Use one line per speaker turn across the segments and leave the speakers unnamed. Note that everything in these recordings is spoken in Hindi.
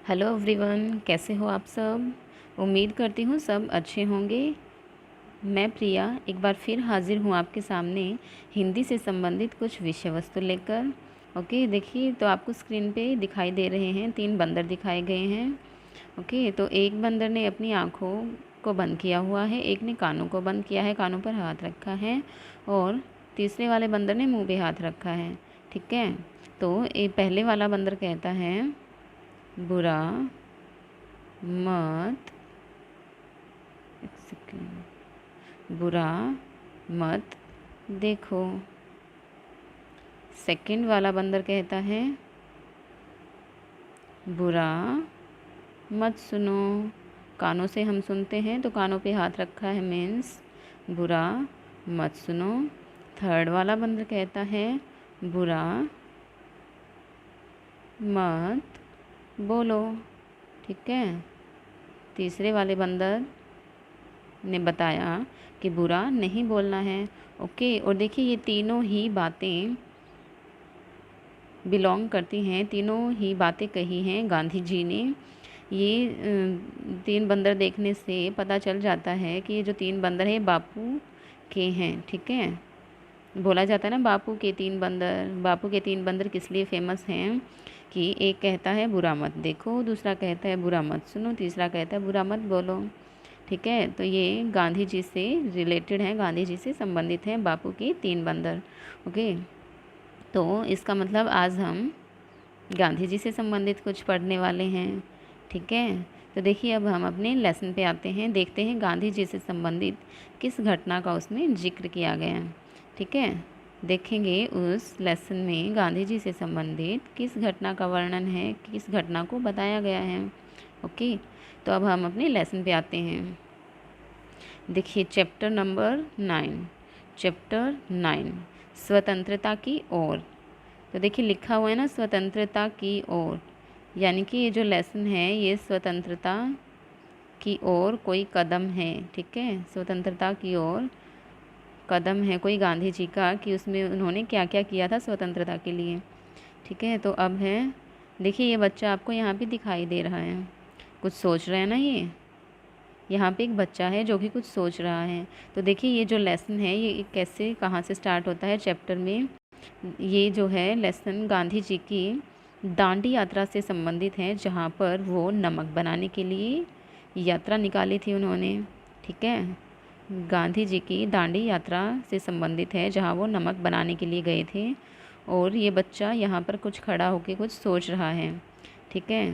हेलो एवरीवन, कैसे हो आप सब। उम्मीद करती हूँ सब अच्छे होंगे। मैं प्रिया एक बार फिर हाजिर हूँ आपके सामने हिंदी से संबंधित कुछ विषय वस्तु लेकर। ओके, देखिए तो आपको स्क्रीन पे दिखाई दे रहे हैं 3 बंदर दिखाए गए हैं। ओके, तो एक बंदर ने अपनी आँखों को बंद किया हुआ है, एक ने कानों को बंद किया है, कानों पर हाथ रखा है, और तीसरे वाले बंदर ने मुँह पे हाथ रखा है। ठीक है, तो ये पहले वाला बंदर कहता है बुरा मत, एक सेकेंड, बुरा मत देखो। सेकंड वाला बंदर कहता है बुरा मत सुनो। कानों से हम सुनते हैं तो कानों पे हाथ रखा है, मीन्स बुरा मत सुनो। थर्ड वाला बंदर कहता है बुरा मत बोलो। ठीक है, तीसरे वाले बंदर ने बताया कि बुरा नहीं बोलना है। ओके, और देखिए ये तीनों ही बातें बिलोंग करती हैं, तीनों ही बातें कही हैं गांधी जी ने। ये 3 बंदर देखने से पता चल जाता है कि ये जो 3 बंदर हैं बापू के हैं। ठीक है, बोला जाता है ना बापू के 3 बंदर। बापू के 3 बंदर किस लिए फेमस हैं कि एक कहता है बुरा मत देखो, दूसरा कहता है बुरा मत सुनो, तीसरा कहता है बुरा मत बोलो। ठीक है, तो ये गांधी जी से रिलेटेड हैं, गांधी जी से संबंधित हैं बापू के 3 बंदर। ओके, तो इसका मतलब आज हम गांधी जी से संबंधित कुछ पढ़ने वाले हैं। ठीक है, तो देखिए अब हम अपने लेसन पे आते हैं, देखते हैं गांधी जी से संबंधित किस घटना का उसमें जिक्र किया गया है। ठीक है, देखेंगे उस लेसन में गांधी जी से संबंधित किस घटना का वर्णन है, किस घटना को बताया गया है। ओके, तो अब हम अपने लेसन पे आते हैं। देखिए चैप्टर नंबर 9, चैप्टर 9 स्वतंत्रता की ओर। तो देखिए लिखा हुआ है ना स्वतंत्रता की ओर, यानी कि ये जो लेसन है ये स्वतंत्रता की ओर कोई कदम है। ठीक है, स्वतंत्रता की ओर कदम है कोई गांधी जी का, कि उसमें उन्होंने क्या क्या किया था स्वतंत्रता के लिए। ठीक है, तो अब है देखिए ये बच्चा आपको यहाँ पे दिखाई दे रहा है, कुछ सोच रहे हैं ना ये। यहाँ पे एक बच्चा है जो कि कुछ सोच रहा है। तो देखिए ये जो लेसन है ये कैसे कहाँ से स्टार्ट होता है चैप्टर में। ये जो है लेसन गांधी जी की दांडी यात्रा से संबंधित है, जहाँ पर वो नमक बनाने के लिए यात्रा निकाली थी उन्होंने। ठीक है, गांधी जी की दांडी यात्रा से संबंधित है, जहाँ वो नमक बनाने के लिए गए थे। और ये बच्चा यहाँ पर कुछ खड़ा होकर कुछ सोच रहा है। ठीक है,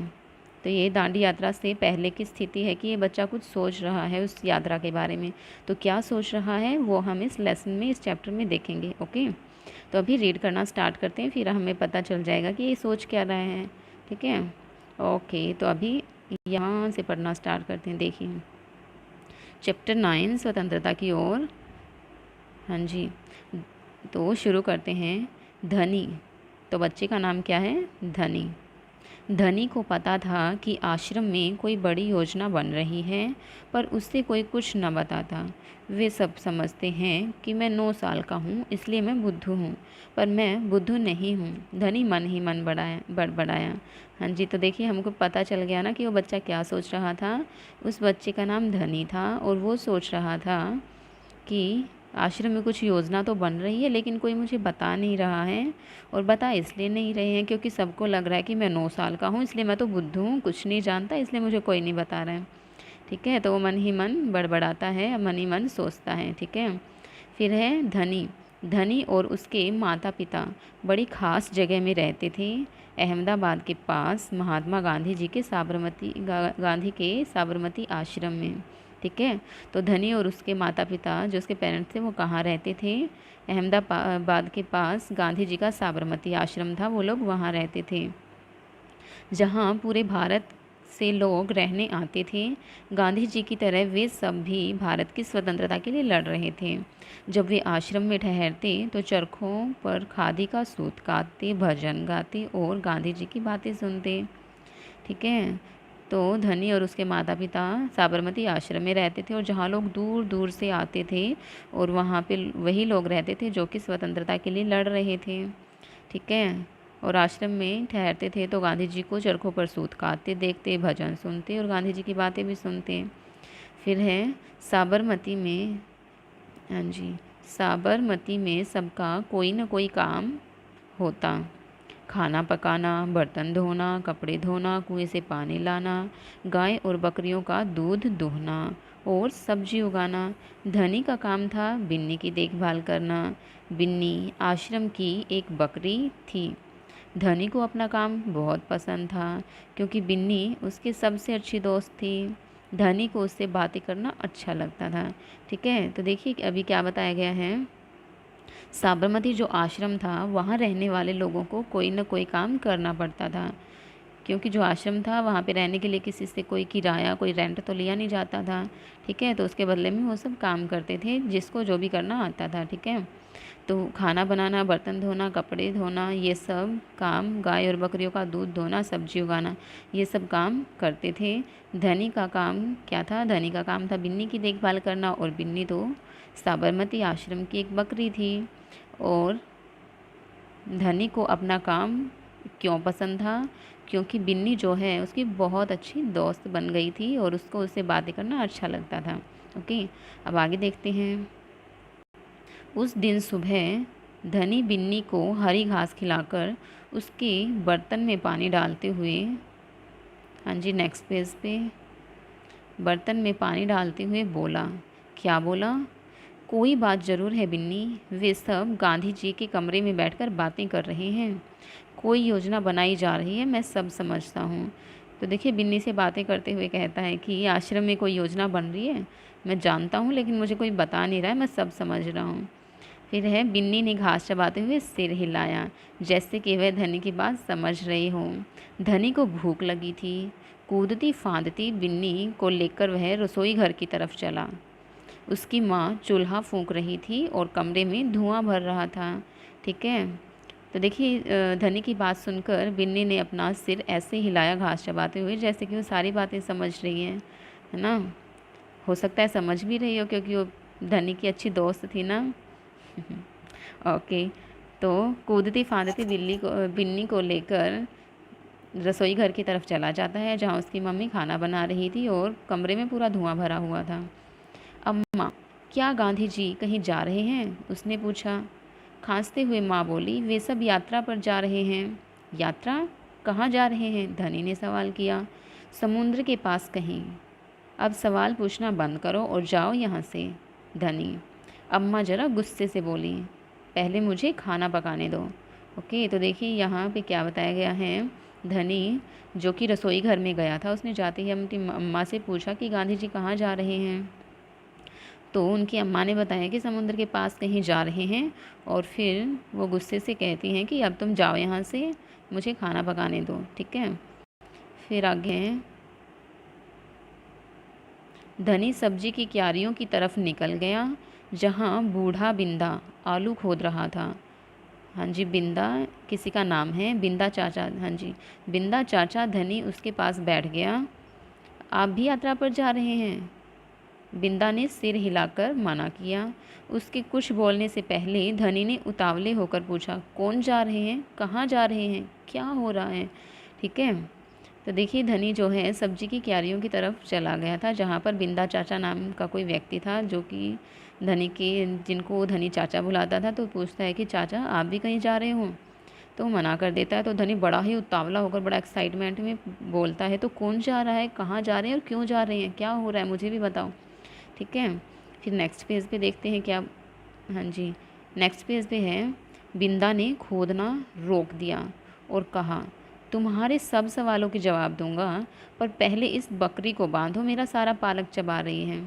तो ये दांडी यात्रा से पहले की स्थिति है कि ये बच्चा कुछ सोच रहा है उस यात्रा के बारे में। तो क्या सोच रहा है वो हम इस लेसन में, इस चैप्टर में देखेंगे। ओके, तो अभी रीड करना स्टार्ट करते हैं, फिर हमें पता चल जाएगा कि ये सोच क्या रहे हैं। ठीक है, ओके, तो अभी यहाँ से पढ़ना स्टार्ट करते हैं। देखिए चैप्टर 9 स्वतंत्रता की ओर। हाँ जी, तो शुरू करते हैं। धनी, तो बच्चे का नाम क्या है, धनी। धनी को पता था कि आश्रम में कोई बड़ी योजना बन रही है, पर उससे कोई कुछ न बताता। वे सब समझते हैं कि मैं 9 साल का हूँ, इसलिए मैं बुद्धू हूँ, पर मैं बुद्धू नहीं हूँ। धनी मन ही मन बड़बड़ाया। हाँ जी, तो देखिए हमको पता चल गया ना कि वो बच्चा क्या सोच रहा था। उस बच्चे का नाम धनी था और वो सोच रहा था कि आश्रम में कुछ योजना तो बन रही है, लेकिन कोई मुझे बता नहीं रहा है। और बता इसलिए नहीं रहे हैं क्योंकि सबको लग रहा है कि मैं 9 साल का हूँ, इसलिए मैं तो बुद्धू हूँ, कुछ नहीं जानता, इसलिए मुझे कोई नहीं बता रहा है। ठीक है, तो वो मन ही मन बड़बड़ाता है, मन ही मन सोचता है। ठीक है, फिर है धनी। धनी और उसके माता पिता बड़ी ख़ास जगह में रहते थे, अहमदाबाद के पास महात्मा गांधी जी के गांधी के साबरमती आश्रम में। ठीक है, तो धनी और उसके माता पिता जो उसके पेरेंट्स थे वो कहाँ रहते थे, अहमदाबाद के पास गांधी जी का साबरमती आश्रम था, वो लोग वहाँ रहते थे, जहाँ पूरे भारत से लोग रहने आते थे। गांधी जी की तरह वे सब भी भारत की स्वतंत्रता के लिए लड़ रहे थे। जब वे आश्रम में ठहरते तो चरखों पर खादी का सूत काटते, भजन गाते और गांधी जी की बातें सुनते। ठीक है, तो धनी और उसके माता पिता साबरमती आश्रम में रहते थे, और जहाँ लोग दूर दूर से आते थे और वहाँ पे वही लोग रहते थे जो कि स्वतंत्रता के लिए लड़ रहे थे। ठीक है, और आश्रम में ठहरते थे तो गांधी जी को चरखों पर सूत काटते देखते, भजन सुनते और गांधी जी की बातें भी सुनते। फिर है साबरमती में, हाँ जी, साबरमती में सबका कोई ना कोई काम होता। खाना पकाना, बर्तन धोना, कपड़े धोना, कुएं से पानी लाना, गाय और बकरियों का दूध दूहना और सब्जी उगाना। धनी का काम था बिन्नी की देखभाल करना। बिन्नी आश्रम की एक बकरी थी। धनी को अपना काम बहुत पसंद था क्योंकि बिन्नी उसकी सबसे अच्छी दोस्त थी। धनी को उससे बातें करना अच्छा लगता था। ठीक है, तो देखिए कि अभी क्या बताया गया है। साबरमती जो आश्रम था वहाँ रहने वाले लोगों को कोई ना कोई काम करना पड़ता था, क्योंकि जो आश्रम था वहाँ पे रहने के लिए किसी से कोई किराया, कोई रेंट तो लिया नहीं जाता था। ठीक है, तो उसके बदले में वो सब काम करते थे जिसको जो भी करना आता था। ठीक है, तो खाना बनाना, बर्तन धोना, कपड़े धोना, ये सब काम, गाय और बकरियों का दूध धोना, सब्जी उगाना, ये सब काम करते थे। धनी का काम क्या था? धनी का काम था बिन्नी की देखभाल करना, और बिन्नी तो साबरमती आश्रम की एक बकरी थी। और धनी को अपना काम क्यों पसंद था? क्योंकि बिन्नी जो है उसकी बहुत अच्छी दोस्त बन गई थी और उसको उससे बातें करना अच्छा लगता था। ओके, अब आगे देखते हैं। उस दिन सुबह धनी बिन्नी को हरी घास खिलाकर उसके बर्तन में पानी डालते हुए, हाँ जी नेक्स्ट पेज पे, बर्तन में पानी डालते हुए बोला। क्या बोला? कोई बात ज़रूर है बिन्नी, वे सब गांधी जी के कमरे में बैठकर बातें कर रहे हैं। कोई योजना बनाई जा रही है, मैं सब समझता हूँ। तो देखिए बिन्नी से बातें करते हुए कहता है कि आश्रम में कोई योजना बन रही है, मैं जानता हूँ लेकिन मुझे कोई बता नहीं रहा है, मैं सब समझ रहा हूँ। फिर है बिन्नी ने घास चबाते हुए सिर हिलाया जैसे कि वह धनी की बात समझ रही हो। धनी को भूख लगी थी। कूदती फांदती बिन्नी को लेकर वह रसोई घर की तरफ चला। उसकी माँ चूल्हा फूंक रही थी और कमरे में धुआं भर रहा था। ठीक है, तो देखिए धनी की बात सुनकर बिन्नी ने अपना सिर ऐसे हिलाया घास चबाते हुए जैसे कि वो सारी बातें समझ रही है ना। हो सकता है समझ भी रही हो क्योंकि वो धनी की अच्छी दोस्त थी ना। ओके, तो कूदती फांदती बिन्नी को लेकर रसोई घर की तरफ चला जाता है जहाँ उसकी मम्मी खाना बना रही थी और कमरे में पूरा धुआं भरा हुआ था। अम्मा, क्या गांधी जी कहीं जा रहे हैं? उसने पूछा। खांसते हुए माँ बोली, वे सब यात्रा पर जा रहे हैं। यात्रा? कहाँ जा रहे हैं? धनी ने सवाल किया। समुद्र के पास कहीं। अब सवाल पूछना बंद करो और जाओ यहाँ से। धनी। अम्मा ज़रा गुस्से से बोली, पहले मुझे खाना पकाने दो। ओके, तो देखिए यहाँ पे क्या बताया गया है। धनी जो कि रसोई घर में गया था, उसने जाते ही अपनी अम्मा से पूछा कि गांधी जी कहाँ जा रहे हैं। तो उनकी अम्मा ने बताया कि समुद्र के पास कहीं जा रहे हैं, और फिर वो गुस्से से कहती हैं कि अब तुम जाओ यहाँ से, मुझे खाना पकाने दो। ठीक है, फिर आगे हैं। धनी सब्जी की क्यारियों की तरफ निकल गया जहाँ बूढ़ा बिंदा आलू खोद रहा था। हाँ जी, बिंदा किसी का नाम है, बिंदा चाचा। हाँ जी, बिंदा चाचा। धनी उसके पास बैठ गया। आप भी यात्रा पर जा रहे हैं? बिंदा ने सिर हिलाकर मना किया। उसके कुछ बोलने से पहले धनी ने उतावले होकर पूछा, कौन जा रहे हैं? कहाँ जा रहे हैं? क्या हो रहा है? ठीक है, तो देखिए धनी जो है सब्जी की क्यारियों की तरफ चला गया था जहाँ पर बिंदा चाचा नाम का कोई व्यक्ति था जो कि धनी के, जिनको धनी चाचा बुलाता था। तो पूछता है कि चाचा आप भी कहीं जा रहे हो? तो मना कर देता है। तो धनी बड़ा ही उतावला होकर बड़ा एक्साइटमेंट में बोलता है, तो कौन जा रहा है, कहाँ जा रहे हैं और क्यों जा रहे हैं, क्या हो रहा है, मुझे भी बताओ। ठीक है, फिर नेक्स्ट पेज पे देखते हैं क्या। हाँ जी, नेक्स्ट पेज पे है, बिंदा ने खोदना रोक दिया और कहा, तुम्हारे सब सवालों के जवाब दूंगा, पर पहले इस बकरी को बांधो, मेरा सारा पालक चबा रही है।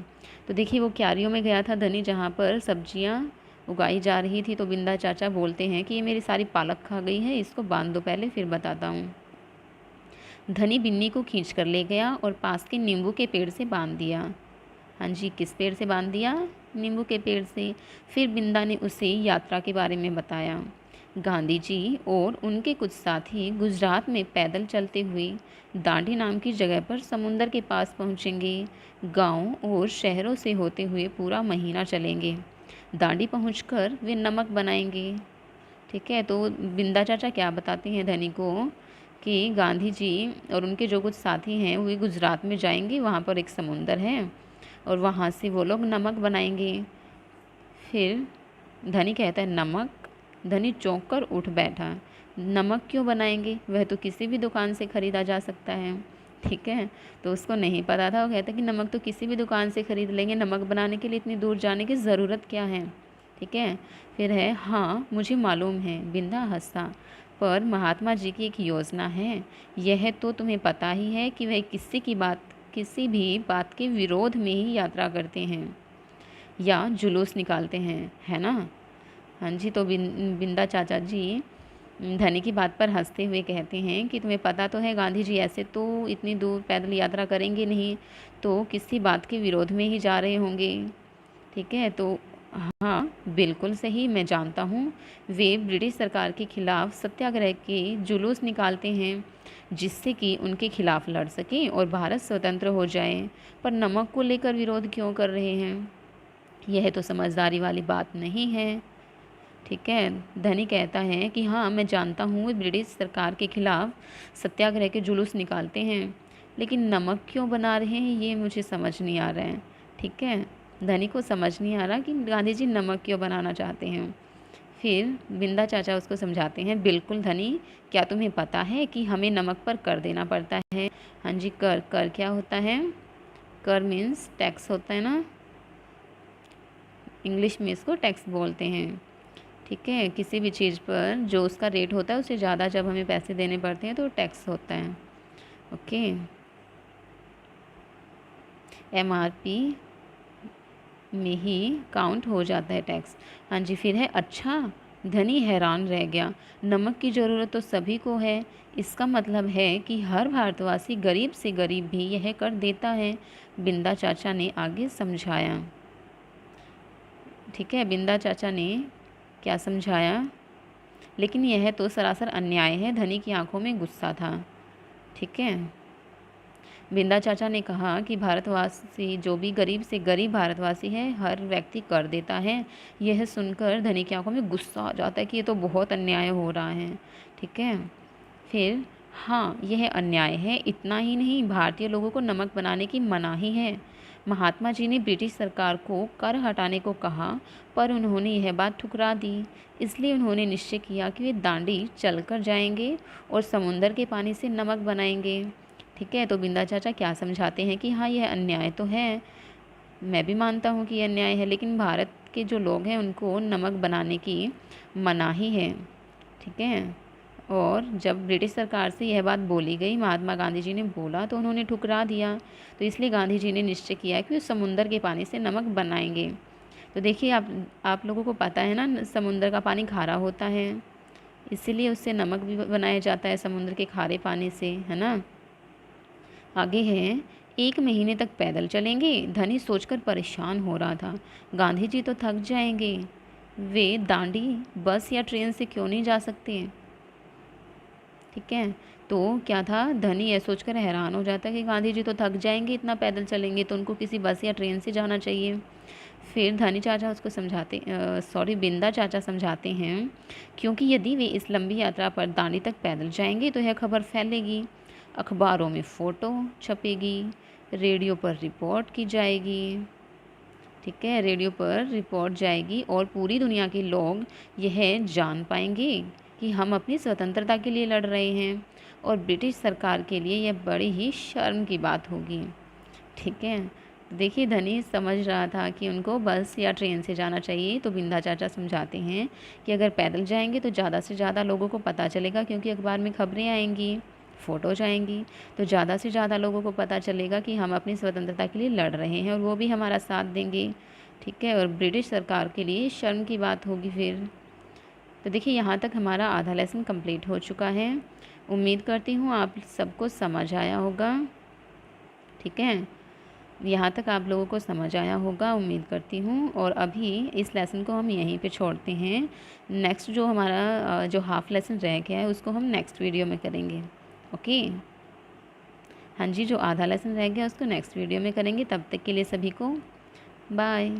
तो देखिए वो क्यारियों में गया था धनी जहाँ पर सब्जियाँ उगाई जा रही थी। तो बिंदा चाचा बोलते हैं कि ये मेरी सारी पालक खा गई है, इसको बांध दो पहले, फिर बताता हूँ। धनी बिन्नी को खींच कर ले गया और पास के नींबू के पेड़ से बांध दिया। हाँ जी, किस पेड़ से बांध दिया? नींबू के पेड़ से। फिर बिंदा ने उसे यात्रा के बारे में बताया। गांधी जी और उनके कुछ साथी गुजरात में पैदल चलते हुए दांडी नाम की जगह पर समुंदर के पास पहुंचेंगे। गांव और शहरों से होते हुए पूरा महीना चलेंगे। दांडी पहुंचकर वे नमक बनाएंगे। ठीक है। तो बिंदा चाचा क्या बताते हैं धनी को कि गांधी जी और उनके जो कुछ साथी हैं वो गुजरात में जाएंगे, वहाँ पर एक समुंदर है और वहाँ से वो लोग नमक बनाएंगे। फिर धनी कहता है नमक। धनी चौंक कर उठ बैठा। नमक क्यों बनाएंगे, वह तो किसी भी दुकान से ख़रीदा जा सकता है। ठीक है, तो उसको नहीं पता था। वो कहता कि नमक तो किसी भी दुकान से ख़रीद लेंगे, नमक बनाने के लिए इतनी दूर जाने की ज़रूरत क्या है। ठीक है। फिर है हाँ मुझे मालूम है। बिंदा हंसा। पर महात्मा जी की एक योजना है, यह तो तुम्हें पता ही है कि वह किसी भी बात के विरोध में ही यात्रा करते हैं या जुलूस निकालते हैं, है ना। हाँ जी। तो बिंदा चाचा जी धनी की बात पर हंसते हुए कहते हैं कि तुम्हें पता तो है गांधी जी ऐसे तो इतनी दूर पैदल यात्रा करेंगे नहीं, तो किसी बात के विरोध में ही जा रहे होंगे। ठीक है। तो हाँ बिल्कुल सही, मैं जानता हूँ। वे ब्रिटिश सरकार के खिलाफ सत्याग्रह के जुलूस निकालते हैं जिससे कि उनके खिलाफ लड़ सकें और भारत स्वतंत्र हो जाए। पर नमक को लेकर विरोध क्यों कर रहे हैं, यह तो समझदारी वाली बात नहीं है। ठीक है। धनी कहता है कि हाँ मैं जानता हूँ वे ब्रिटिश सरकार के खिलाफ सत्याग्रह के जुलूस निकालते हैं, लेकिन नमक क्यों बना रहे हैं ये मुझे समझ नहीं आ रहा है। ठीक है। धनी को समझ नहीं आ रहा कि गांधी जी नमक क्यों बनाना चाहते हैं। फिर बिंदा चाचा उसको समझाते हैं, बिल्कुल धनी, क्या तुम्हें पता है कि हमें नमक पर कर देना पड़ता है। हाँ जी। कर कर क्या होता है, कर मीन्स टैक्स होता है ना, इंग्लिश में इसको टैक्स बोलते हैं। ठीक है। किसी भी चीज़ पर जो उसका रेट होता है उससे ज़्यादा जब हमें पैसे देने पड़ते हैं तो टैक्स होता है। ओके। MRP में ही काउंट हो जाता है टैक्स। हाँ जी। फिर है अच्छा। धनी हैरान रह गया। नमक की ज़रूरत तो सभी को है, इसका मतलब है कि हर भारतवासी गरीब से गरीब भी यह कर देता है, बिंदा चाचा ने आगे समझाया। ठीक है। बिंदा चाचा ने क्या समझाया, लेकिन यह तो सरासर अन्याय है। धनी की आंखों में गुस्सा था। ठीक है। बिंदा चाचा ने कहा कि भारतवासी जो भी गरीब से गरीब भारतवासी है हर व्यक्ति कर देता है। यह सुनकर धनी की आंखों में गुस्सा आ जाता है कि ये तो बहुत अन्याय हो रहा है। ठीक है। फिर हाँ यह अन्याय है, इतना ही नहीं भारतीय लोगों को नमक बनाने की मनाही है। महात्मा जी ने ब्रिटिश सरकार को कर हटाने को कहा, पर उन्होंने यह बात ठुकरा दी। इसलिए उन्होंने निश्चय किया कि वे दांडी चलकर जाएंगे और समुंदर के पानी से नमक बनाएंगे। ठीक है। तो बिंदा चाचा क्या समझाते हैं कि हाँ यह अन्याय तो है, मैं भी मानता हूँ कि यह अन्याय है, लेकिन भारत के जो लोग हैं उनको नमक बनाने की मनाही है। ठीक है। और जब ब्रिटिश सरकार से यह बात बोली गई, महात्मा गांधी जी ने बोला तो उन्होंने ठुकरा दिया। तो इसलिए गांधी जी ने निश्चय किया कि वे समुंदर के पानी से नमक बनाएंगे। तो देखिए आप लोगों को पता है ना समुंदर का पानी खारा होता है, इसीलिए उससे नमक भी बनाया जाता है समुद्र के खारे पानी से, है ना। आगे है 1 महीने तक पैदल चलेंगे। धनी सोचकर परेशान हो रहा था, गांधी जी तो थक जाएंगे, वे दांडी बस या ट्रेन से क्यों नहीं जा सकते। ठीक है। तो क्या था, धनी यह सोचकर हैरान हो जाता कि गांधी जी तो थक जाएंगे, इतना पैदल चलेंगे तो उनको किसी बस या ट्रेन से जाना चाहिए। फिर धनी चाचा उसको बिंदा चाचा समझाते हैं, क्योंकि यदि वे इस लंबी यात्रा पर दांडी तक पैदल जाएंगे तो यह खबर फैलेगी, अखबारों में फ़ोटो छपेगी, रेडियो पर रिपोर्ट की जाएगी। ठीक है। रेडियो पर रिपोर्ट जाएगी और पूरी दुनिया के लोग यह जान पाएंगे कि हम अपनी स्वतंत्रता के लिए लड़ रहे हैं, और ब्रिटिश सरकार के लिए यह बड़ी ही शर्म की बात होगी। ठीक है। देखिए धनी समझ रहा था कि उनको बस या ट्रेन से जाना चाहिए, तो बिंदा चाचा समझाते हैं कि अगर पैदल जाएंगे तो ज़्यादा से ज़्यादा लोगों को पता चलेगा, क्योंकि अखबार में खबरें आएंगी, फ़ोटो जाएंगी, तो ज़्यादा से ज़्यादा लोगों को पता चलेगा कि हम अपनी स्वतंत्रता के लिए लड़ रहे हैं और वो भी हमारा साथ देंगे। ठीक है। और ब्रिटिश सरकार के लिए शर्म की बात होगी फिर। तो देखिए यहाँ तक हमारा आधा लेसन कंप्लीट हो चुका है। उम्मीद करती हूँ आप सबको समझ आया होगा। ठीक है। यहाँ तक आप लोगों को समझ आया होगा उम्मीद करती हूँ। और अभी इस लेसन को हम यहीं पे छोड़ते हैं। नेक्स्ट जो हमारा जो हाफ़ लेसन रह गया है उसको हम नेक्स्ट वीडियो में करेंगे। ओके। हाँ जी। जो आधा लेसन रह गया उसको नेक्स्ट वीडियो में करेंगे। तब तक के लिए सभी को बाय।